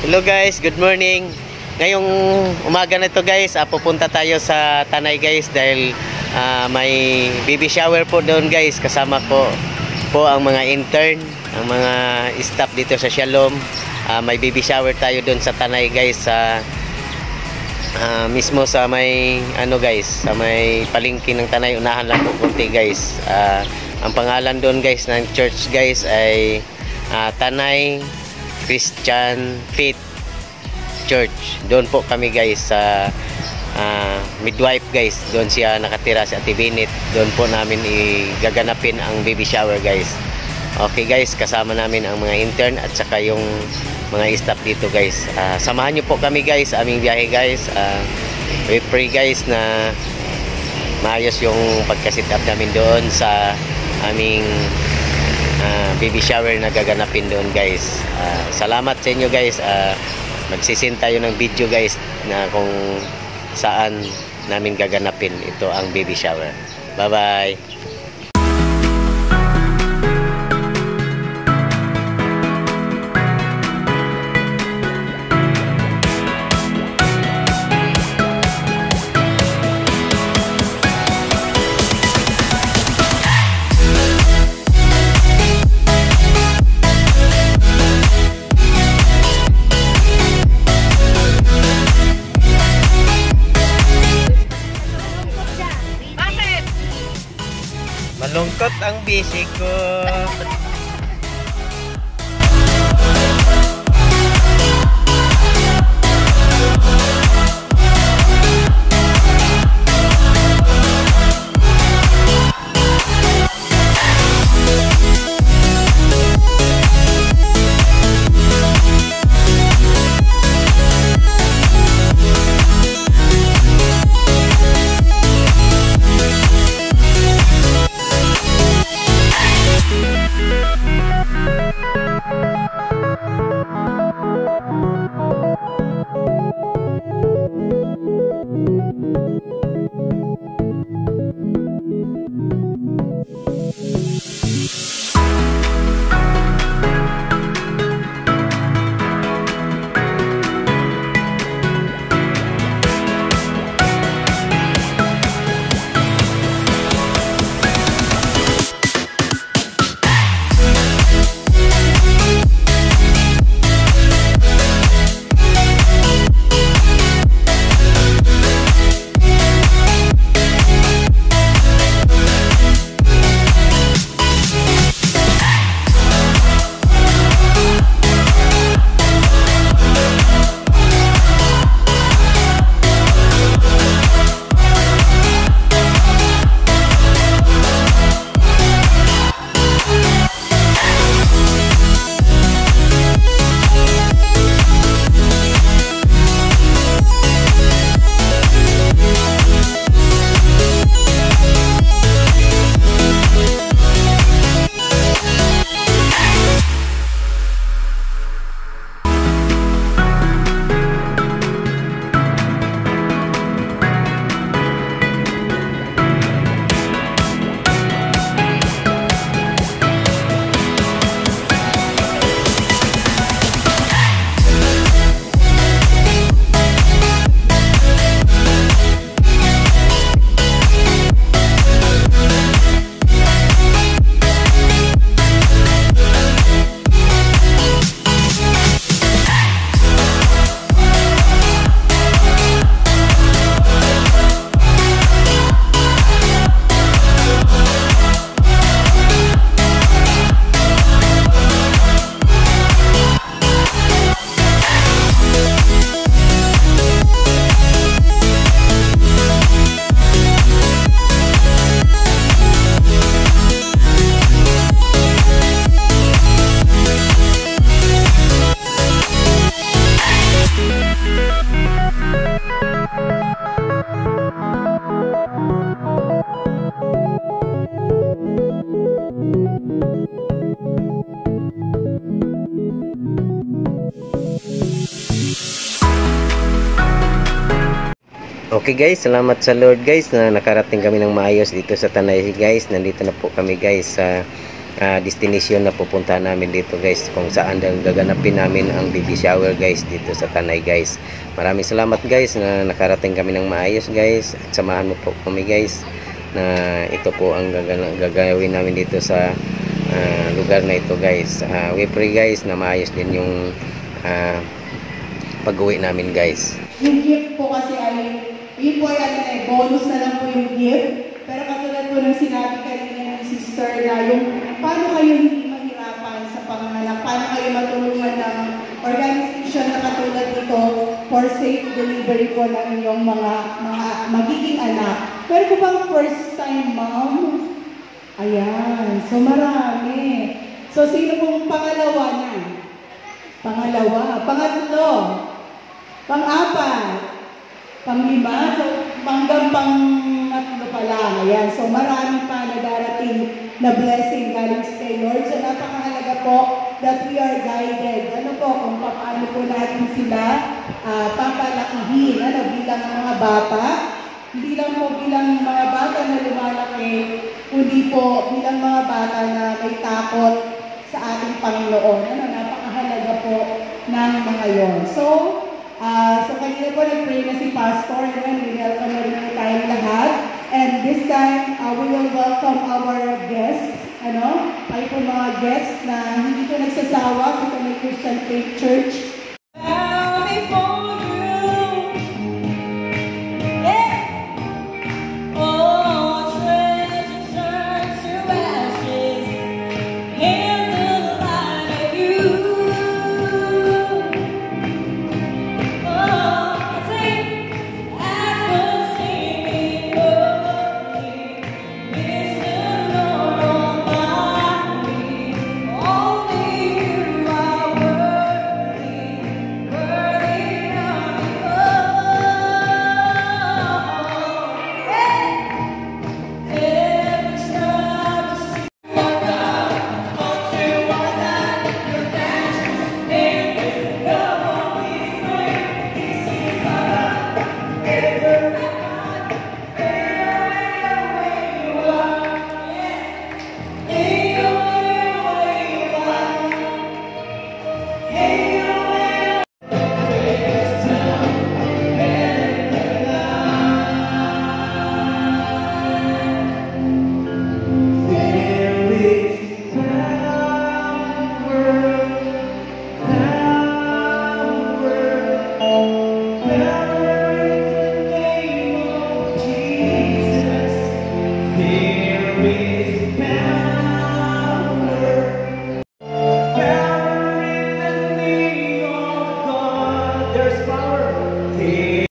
Hello guys, good morning. Ngayong umaga na ito guys, pupunta tayo sa Tanay guys dahil may baby shower po doon guys. Kasama ko po ang mga intern, ang mga staff dito sa Shalom. May baby shower tayo doon sa Tanay guys, sa mismo sa may guys, sa may palengke ng Tanay. Unahan lang po konti guys. Ang pangalan doon guys ng church guys ay Tanay Christian Faith Church. Doon po kami guys sa midwife guys. Doon siya nakatira, si Ate Binit. Doon po namin igaganapin ang baby shower guys. Okay guys, kasama namin ang mga intern at saka yung mga staff dito guys. Samahan nyo po kami guys sa aming biyahe guys. We pray guys na maayos yung pagka-sit up namin doon sa aming baby shower na gaganapin doon guys. Salamat sa inyo guys. Magsisin tayo ng video guys na kung saan namin gaganapin ito ang baby shower. Bye bye. Malungkot ang busy ko. Okay guys, salamat sa Lord guys na nakarating kami ng maayos dito sa Tanay guys. Nandito na po kami guys sa destination na pupuntahan namin dito guys, kung saan gaganapin namin ang baby shower guys dito sa Tanay guys. Maraming salamat guys na nakarating kami ng maayos guys, at samahan mo po kami guys na ito po ang gagawin namin dito sa lugar na ito guys. We pray guys na maayos din yung pag-uwi namin guys. Yung gift po kasi yun po ay bonus na lang po yung gift. Pero katulad po ng sinabi kanina ng sister na yung paano kayo hindi mahirapan sa panganganak, paano kayo matulungan ng organization na katulad nito for safe delivery po ng inyong mga magiging anak. Pero po bang first time mom? Ayan, so marami. So sino pong pangalawa na? Pangalawa, pangatlo, pang-apat, pang-lima, so hanggang pang-tatlo pa lang. Ayan, so marami pa na darating na blessing galing sa kay Lord. So napakahalaga po that we are guided. Ano po, kung paano po natin sila papalakihin, bilang mga bata. Hindi lang po bilang mga bata na lumalaki, kundi po bilang mga bata na may takot sa ating Panginoon. Napakahalaga po ng mga yon. So kanina po nag-pray na si Pastor, and we welcome na rin tayong lahat. And this time, we will welcome our guests. Kayo po mga guests na hindi po nagsasawa sa Tanay Christian Faith Church. There's power.